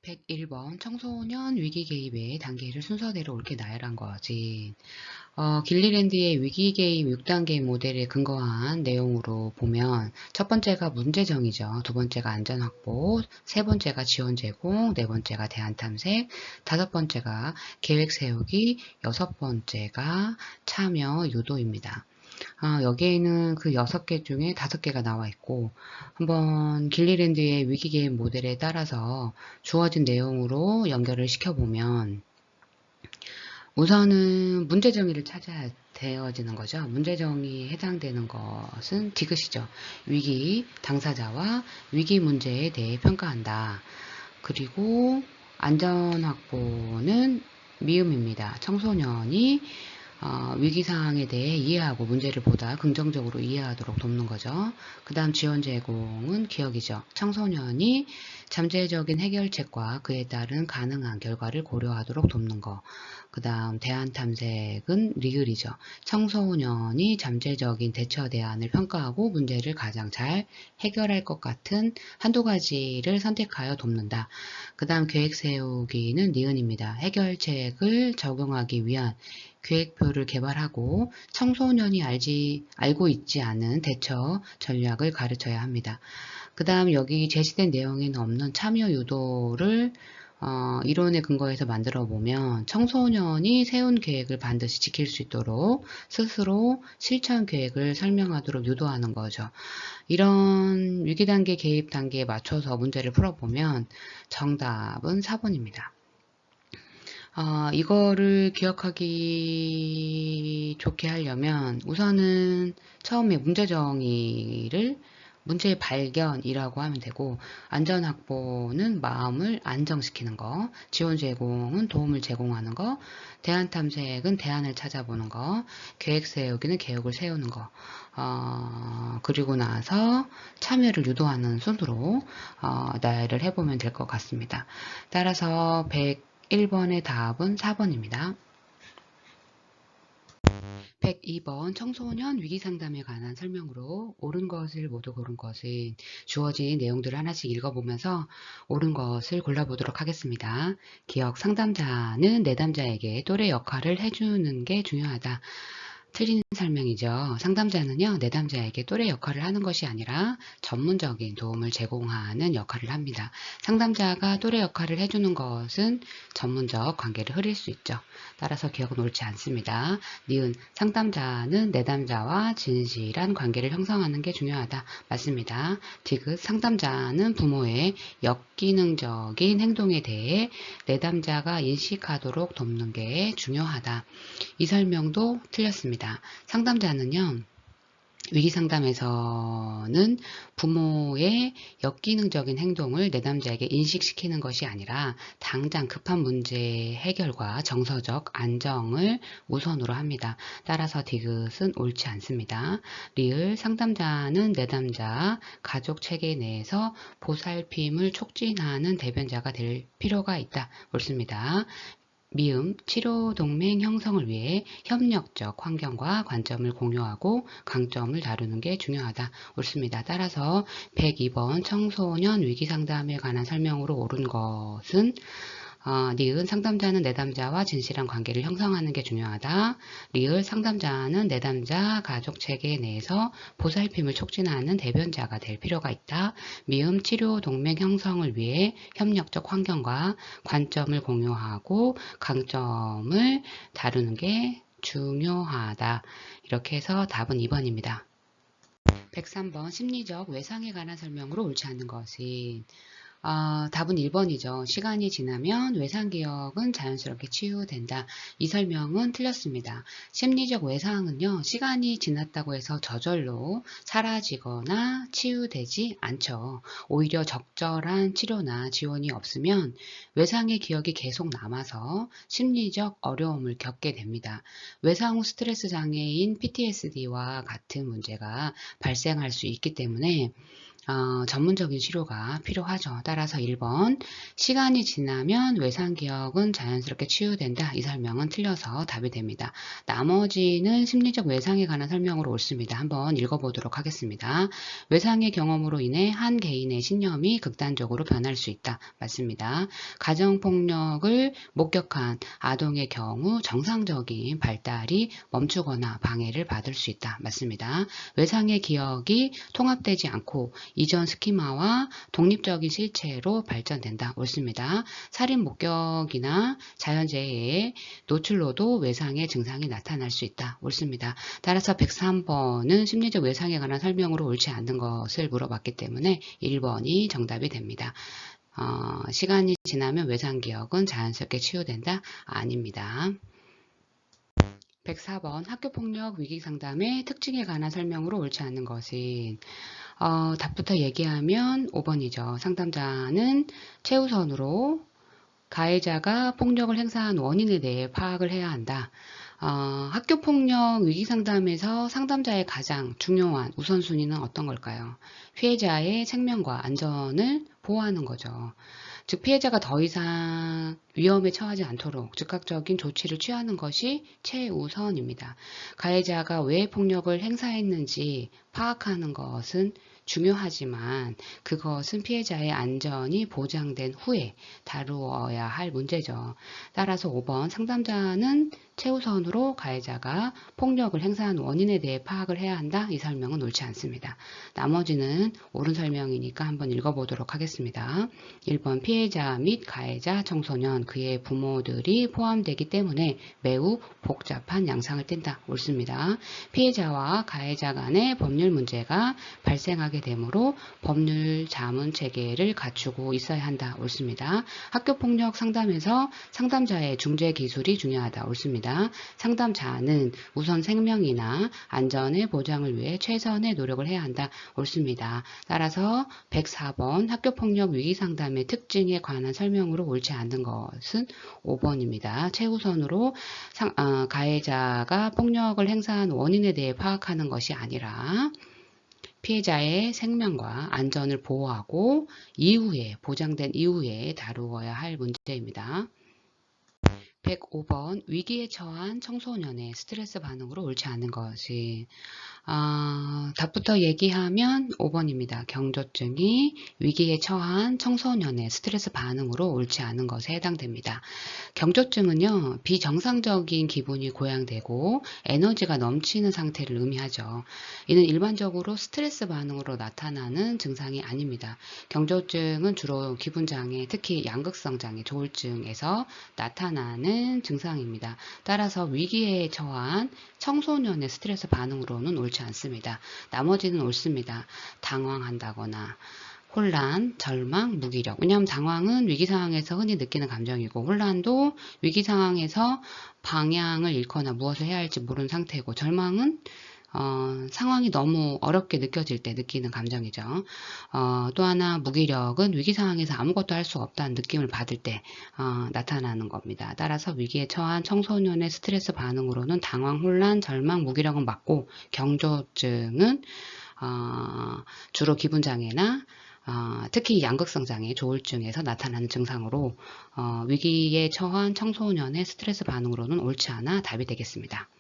101번 청소년 위기 개입의 단계를 순서대로 옳게 나열한 거지. 길리랜드의 위기 개입 6단계 모델에 근거한 내용으로 보면 첫 번째가 문제 정의죠. 두 번째가 안전 확보, 세 번째가 지원 제공, 네 번째가 대안 탐색, 다섯 번째가 계획 세우기, 여섯 번째가 참여 유도입니다. 여기에는 그 6개 중에 5개가 나와 있고, 한번 길리랜드의 위기개입 모델에 따라서 주어진 내용으로 연결을 시켜보면, 우선은 문제 정의를 찾아야 되어지는 거죠. 문제 정의에 해당되는 것은 디귿이죠. 위기 당사자와 위기 문제에 대해 평가한다. 그리고 안전 확보는 미음입니다. 청소년이 위기사항에 대해 이해하고 문제를 보다 긍정적으로 이해하도록 돕는 거죠. 그 다음 지원 제공은 기억이죠. 청소년이 잠재적인 해결책과 그에 따른 가능한 결과를 고려하도록 돕는 거. 그 다음 대안 탐색은 리을이죠. 청소년이 잠재적인 대처 대안을 평가하고 문제를 가장 잘 해결할 것 같은 한두 가지를 선택하여 돕는다. 그 다음 계획 세우기는 니은입니다. 해결책을 적용하기 위한 계획표를 개발하고 청소년이 알고 있지 않은 대처 전략을 가르쳐야 합니다. 그 다음 여기 제시된 내용에는 없는 참여 유도를 이론에 근거해서 만들어 보면 청소년이 세운 계획을 반드시 지킬 수 있도록 스스로 실천 계획을 설명하도록 유도하는 거죠. 이런 위기 단계 개입 단계에 맞춰서 문제를 풀어보면 정답은 4번입니다. 이거를 기억하기 좋게 하려면 우선은 처음에 문제 정의를 문제의 발견이라고 하면 되고, 안전 확보는 마음을 안정시키는 거, 지원 제공은 도움을 제공하는 거, 대안 탐색은 대안을 찾아보는 거, 계획 세우기는 계획을 세우는 거, 그리고 나서 참여를 유도하는 순으로 나열을 해보면 될 것 같습니다. 따라서 1번의 답은 4번입니다. 102번 청소년 위기상담에 관한 설명으로 옳은 것을 모두 고른 것은 주어진 내용들을 하나씩 읽어보면서 옳은 것을 골라보도록 하겠습니다. 기억 상담자는 내담자에게 또래 역할을 해주는 게 중요하다. 틀린 설명이죠. 상담자는요, 내담자에게 또래 역할을 하는 것이 아니라 전문적인 도움을 제공하는 역할을 합니다. 상담자가 또래 역할을 해주는 것은 전문적 관계를 흐릴 수 있죠. 따라서 기억은 옳지 않습니다. 니은 상담자는 내담자와 진실한 관계를 형성하는 게 중요하다. 맞습니다. 디귿 상담자는 부모의 역기능적인 행동에 대해 내담자가 인식하도록 돕는 게 중요하다. 이 설명도 틀렸습니다. 상담자는요, 위기상담에서는 부모의 역기능적인 행동을 내담자에게 인식시키는 것이 아니라 당장 급한 문제 해결과 정서적 안정을 우선으로 합니다. 따라서 디귿은 옳지 않습니다. 리을 상담자는 내담자 가족 체계 내에서 보살핌을 촉진하는 대변자가 될 필요가 있다. 옳습니다. 미음, 치료 동맹 형성을 위해 협력적 환경과 관점을 공유하고 강점을 다루는 게 중요하다. 옳습니다. 따라서 102번 청소년 위기상담에 관한 설명으로 옳은 것은 니은 상담자는 내담자와 진실한 관계를 형성하는 게 중요하다. 리을 상담자는 내담자 가족 체계 내에서 보살핌을 촉진하는 대변자가 될 필요가 있다. 미음 치료 동맹 형성을 위해 협력적 환경과 관점을 공유하고 강점을 다루는 게 중요하다. 이렇게 해서 답은 2번입니다. 103번 심리적 외상에 관한 설명으로 옳지 않는 것은 답은 1번이죠. 시간이 지나면 외상기억은 자연스럽게 치유된다. 이 설명은 틀렸습니다. 심리적 외상은요, 시간이 지났다고 해서 저절로 사라지거나 치유되지 않죠. 오히려 적절한 치료나 지원이 없으면 외상의 기억이 계속 남아서 심리적 어려움을 겪게 됩니다. 외상 후 스트레스 장애인 PTSD와 같은 문제가 발생할 수 있기 때문에 전문적인 치료가 필요하죠. 따라서 1번, 시간이 지나면 외상기억은 자연스럽게 치유된다. 이 설명은 틀려서 답이 됩니다. 나머지는 심리적 외상에 관한 설명으로 옳습니다. 한번 읽어보도록 하겠습니다. 외상의 경험으로 인해 한 개인의 신념이 극단적으로 변할 수 있다. 맞습니다. 가정폭력을 목격한 아동의 경우 정상적인 발달이 멈추거나 방해를 받을 수 있다. 맞습니다. 외상의 기억이 통합되지 않고 이전 스키마와 독립적인 실체로 발전된다. 옳습니다. 살인 목격이나 자연재해에 노출로도 외상의 증상이 나타날 수 있다. 옳습니다. 따라서 103번은 심리적 외상에 관한 설명으로 옳지 않는 것을 물어봤기 때문에 1번이 정답이 됩니다. 시간이 지나면 외상 기억은 자연스럽게 치유된다? 아닙니다. 104번 학교폭력 위기상담의 특징에 관한 설명으로 옳지 않는 것은 답부터 얘기하면 5번이죠. 상담자는 최우선으로 가해자가 폭력을 행사한 원인에 대해 파악을 해야 한다. 학교폭력 위기상담에서 상담자의 가장 중요한 우선순위는 어떤 걸까요? 피해자의 생명과 안전을 보호하는 거죠. 즉 피해자가 더 이상 위험에 처하지 않도록 즉각적인 조치를 취하는 것이 최우선입니다. 가해자가 왜 폭력을 행사했는지 파악하는 것은 중요하지만 그것은 피해자의 안전이 보장된 후에 다루어야 할 문제죠. 따라서 5번 상담자는 최우선으로 가해자가 폭력을 행사한 원인에 대해 파악을 해야 한다. 이 설명은 옳지 않습니다. 나머지는 옳은 설명이니까 한번 읽어보도록 하겠습니다. 1번 피해자 및 가해자, 청소년, 그의 부모들이 포함되기 때문에 매우 복잡한 양상을 띈다. 옳습니다. 피해자와 가해자 간의 법률 문제가 발생하게 되므로 법률 자문 체계를 갖추고 있어야 한다. 옳습니다. 학교폭력 상담에서 상담자의 중재 기술이 중요하다. 옳습니다. 상담자는 우선 생명이나 안전의 보장을 위해 최선의 노력을 해야 한다. 옳습니다. 따라서 104번 학교폭력 위기상담의 특징에 관한 설명으로 옳지 않은 것은 5번입니다. 최우선으로 가해자가 폭력을 행사한 원인에 대해 파악하는 것이 아니라 피해자의 생명과 안전을 보호하고 이후에 보장된 이후에 다루어야 할 문제입니다. 105번 위기에 처한 청소년의 스트레스 반응으로 옳지 않은 것이 답부터 얘기하면 5번입니다. 경조증이 위기에 처한 청소년의 스트레스 반응으로 옳지 않은 것에 해당됩니다. 경조증은요, 비정상적인 기분이 고양되고 에너지가 넘치는 상태를 의미하죠. 이는 일반적으로 스트레스 반응으로 나타나는 증상이 아닙니다. 경조증은 주로 기분장애, 특히 양극성 장애, 조울증에서 나타나는 증상입니다. 따라서 위기에 처한 청소년의 스트레스 반응으로는 옳지 않습니다. 나머지는 옳습니다. 당황한다거나 혼란, 절망, 무기력. 왜냐하면 당황은 위기 상황에서 흔히 느끼는 감정이고 혼란도 위기 상황에서 방향을 잃거나 무엇을 해야 할지 모르는 상태고 절망은 상황이 너무 어렵게 느껴질 때 느끼는 감정이죠. 또 하나 무기력은 위기 상황에서 아무것도 할 수 없다는 느낌을 받을 때 나타나는 겁니다. 따라서 위기에 처한 청소년의 스트레스 반응으로는 당황, 혼란, 절망, 무기력은 맞고 경조증은 주로 기분장애나 특히 양극성 장애, 조울증에서 나타나는 증상으로 위기에 처한 청소년의 스트레스 반응으로는 옳지 않아 답이 되겠습니다.